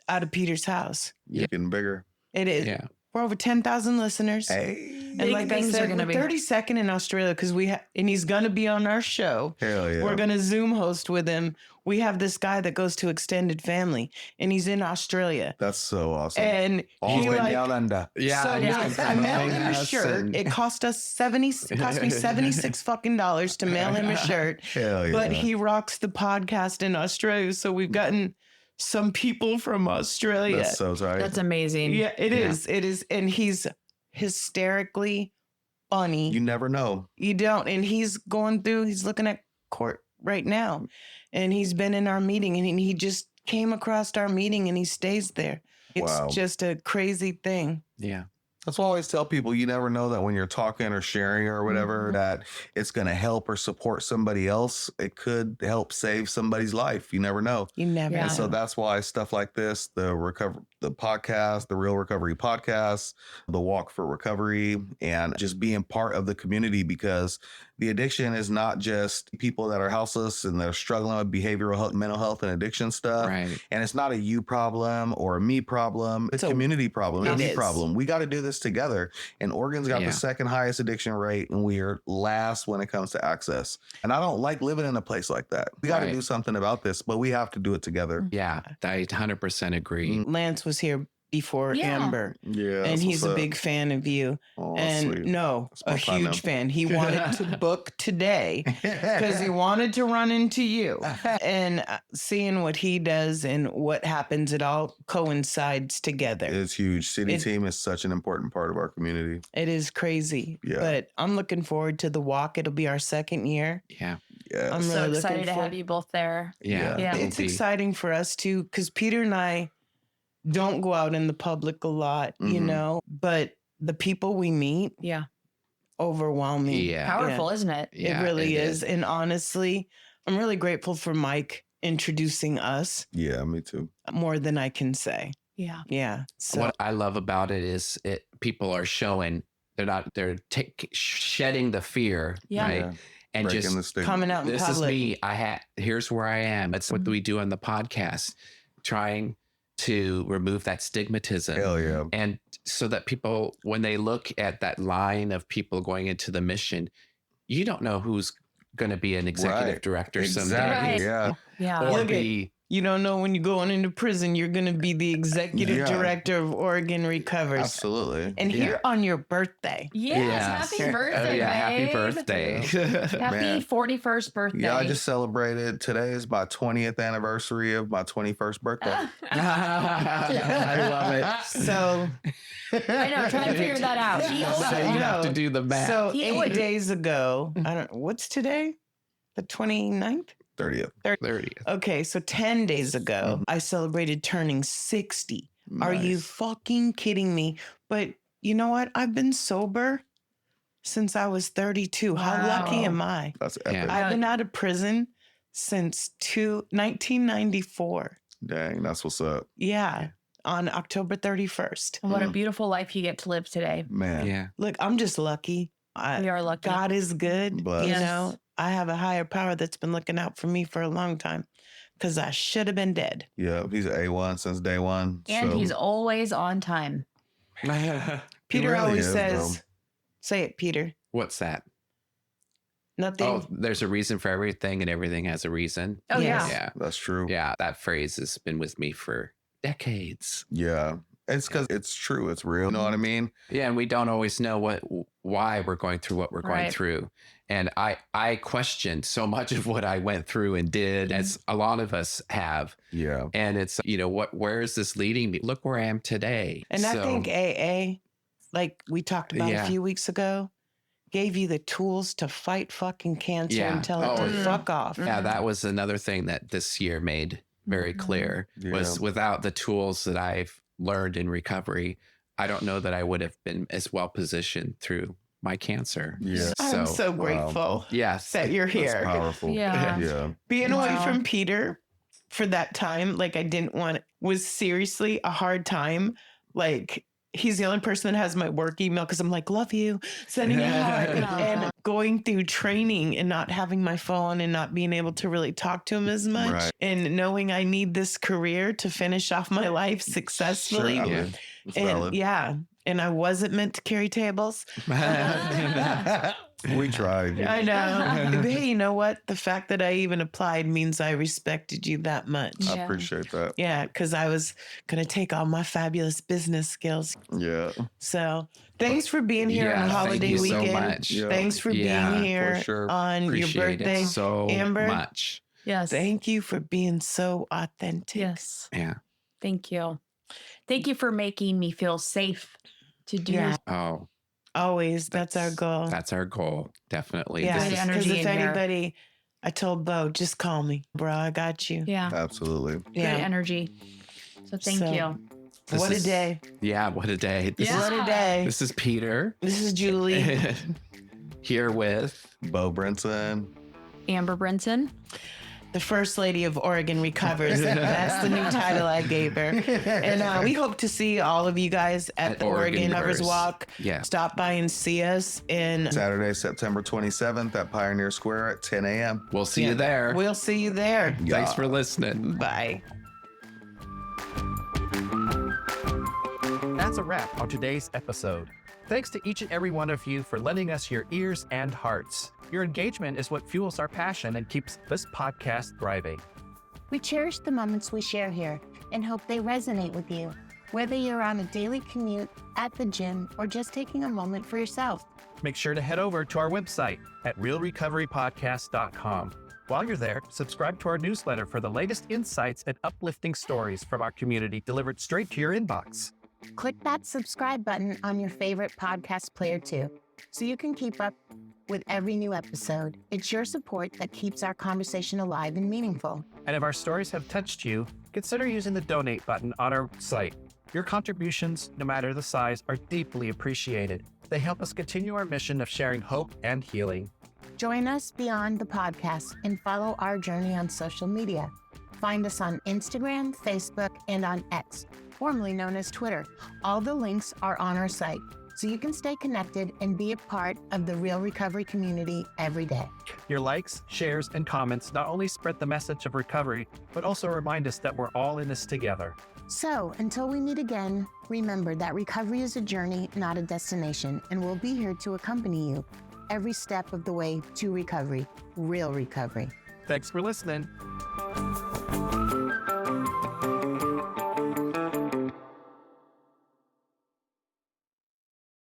out of Peter's house. Getting bigger. It is. Yeah. We're over 10,000 listeners. Hey. And like I said, we're 32nd in Australia because and he's going to be on our show. Hell yeah. We're going to Zoom host with him. We have this guy that goes to extended family and he's in Australia. That's so awesome. And all he the way like, down under. Yeah. so I mailed him a shirt. It cost me $76 fucking dollars to mail him a shirt. Hell yeah. But he rocks the podcast in Australia. So we've gotten some people from Australia. That's so tight. That's amazing. Yeah, it is. It is. And he's hysterically funny. You never know. You don't. And he's looking at court right now. And he's been in our meeting and he just came across our meeting and he stays there. It's just a crazy thing. Yeah. That's why I always tell people, you never know that when you're talking or sharing or whatever, that it's going to help or support somebody else. It could help save somebody's life. You never know. You never know. And so that's why stuff like this, the podcast, the Real Recovery podcast, the Walk for Recovery, and just being part of the community, because the addiction is not just people that are houseless and they're struggling with behavioral health, mental health and addiction stuff. Right. And it's not a you problem or a me problem. It's a community problem, a me problem. We got to do this together. And Oregon's got the second highest addiction rate, and we are last when it comes to access. And I don't like living in a place like that. We got to do something about this, but we have to do it together. Yeah, I 100% agree. Lance was here before Amber. Yeah. And he's a big fan of you. Oh, and sweet. A huge fan. He wanted to book today because he wanted to run into you. And seeing what he does and what happens, it all coincides together. It's huge. City team is such an important part of our community. It is crazy. Yeah. But I'm looking forward to the walk. It'll be our second year. Yeah. Yeah. I'm So really excited to have you both there. Yeah. It's exciting for us too, because Peter and I don't go out in the public a lot, you know, but the people we meet overwhelm me. Yeah. Powerful, isn't it? Yeah, it really it is. And honestly, I'm really grateful for Mike introducing us Yeah, me too. more than I can say. Yeah. Yeah. So What I love about it is people are showing they're shedding the fear, Yeah. right? Yeah. And Breaking just the stigma. coming out in this public. is me. Here's where I am. It's what we do on the podcast, trying to remove that stigmatism. Hell yeah. And so that people, when they look at that line of people going into the mission, you don't know who's going to be an executive director someday. Exactly. Yeah. Yeah. Or Look be you don't know when you're going into prison, you're going to be the executive Yeah. director of Oregon Recovers. Absolutely. And here on your birthday. Yes. Happy birthday, happy babe. birthday. Happy Man. 41st birthday. Yeah, I just celebrated. Today is my 20th anniversary of my 21st birthday. I love it. So I know. Try and figure that out. So you have to do the math. So He 8 would- days ago, what's today? The 29th? 30th. 30th. Okay, so 10 days ago, I celebrated turning 60. Are you Nice. fucking kidding me? But you know what? I've been sober since I was 32. How lucky Wow. am I? That's Yeah. epic. I've been out of prison since 1994. Dang, that's what's up. Yeah, on October 31st. What a beautiful life you get to live today. Man. Yeah. Look, I'm just lucky. We are lucky. God is good. Blessed. You Yes. know, I have a higher power that's been looking out for me for a long time because I should have been dead. Yeah, he's A1 since day one. And so. he's always on time. Peter really always is, says, bro. say it, Peter. What's that? Nothing. Oh, there's a reason for everything, and everything has a reason. Oh, Yes. yeah. Yeah. That's true. Yeah. That phrase has been with me for decades. Yeah. It's because it's true. It's real. You know what I mean? Yeah, and we don't always know why we're going through what we're going Right. through. And I questioned so much of what I went through and did, as a lot of us have. Yeah. And it's, where is this leading me? Look where I am today. And I So, think AA, like we talked about Yeah. a few weeks ago, gave you the tools to fight fucking cancer and tell it to fuck off. Yeah, that was another thing that this year made very clear was without the tools that I've learned in recovery, I don't know that I would have been as well positioned through my cancer. Yeah. I'm so grateful that you're here. That's powerful. Yeah. Being away from Peter for that time, like I didn't want, was seriously a hard time. Like he's the only person that has my work email because I'm like, love you, sending a heart. And going through training and not having my phone and not being able to really talk to him as much. Right. And knowing I need this career to finish off my life successfully. Sure, it's valid. And I wasn't meant to carry tables. We tried. I know. Hey, you know what? The fact that I even applied means I respected you that much. I appreciate that. Yeah, because I was going to take all my fabulous business skills. Yeah. So thanks for being here on a holiday thank you weekend. So much. Yeah. Thanks for being here on Appreciate your birthday, it so Amber. much. Yes. Thank you for being so authentic. Yes. Yeah. Thank you. Thank you for making me feel safe to do Yeah. Oh, Always. That's our goal. that's our goal. Definitely. Yeah, Good This is- energy because if in here. anybody, I told Bo, just call me, bro. I got you. Yeah. Absolutely. Good energy. So thank So- you. this What a is- day. Yeah. What a day. This Yeah. What a day. This is Peter This is Julie. here with Bo Brinson. Amber Brinson. The First Lady of Oregon Recovers. That's the new title I gave her. And we hope to see all of you guys at the Oregon Lovers Walk. Yeah. Stop by and see us. And Saturday, September 27th at Pioneer Square at 10 a.m. We'll see you there. we'll see you there. Thanks for listening. Bye. That's a wrap on today's episode. Thanks to each and every one of you for lending us your ears and hearts. Your engagement is what fuels our passion and keeps this podcast thriving. We cherish the moments we share here and hope they resonate with you, whether you're on a daily commute, at the gym, or just taking a moment for yourself. Make sure to head over to our website at realrecoverypodcast.com. While you're there, subscribe to our newsletter for the latest insights and uplifting stories from our community delivered straight to your inbox. Click that subscribe button on your favorite podcast player too, so you can keep up with every new episode. It's your support that keeps our conversation alive and meaningful. And if our stories have touched you, consider using the donate button on our site. Your contributions, no matter the size, are deeply appreciated. They help us continue our mission of sharing hope and healing. Join us beyond the podcast and follow our journey on social media. Find us on Instagram, Facebook, and on X, formerly known as Twitter. All the links are on our site, so you can stay connected and be a part of the Real Recovery community every day. Your likes, shares, and comments not only spread the message of recovery, but also remind us that we're all in this together. So, until we meet again, remember that recovery is a journey, not a destination, and we'll be here to accompany you every step of the way to recovery, real recovery. Thanks for listening.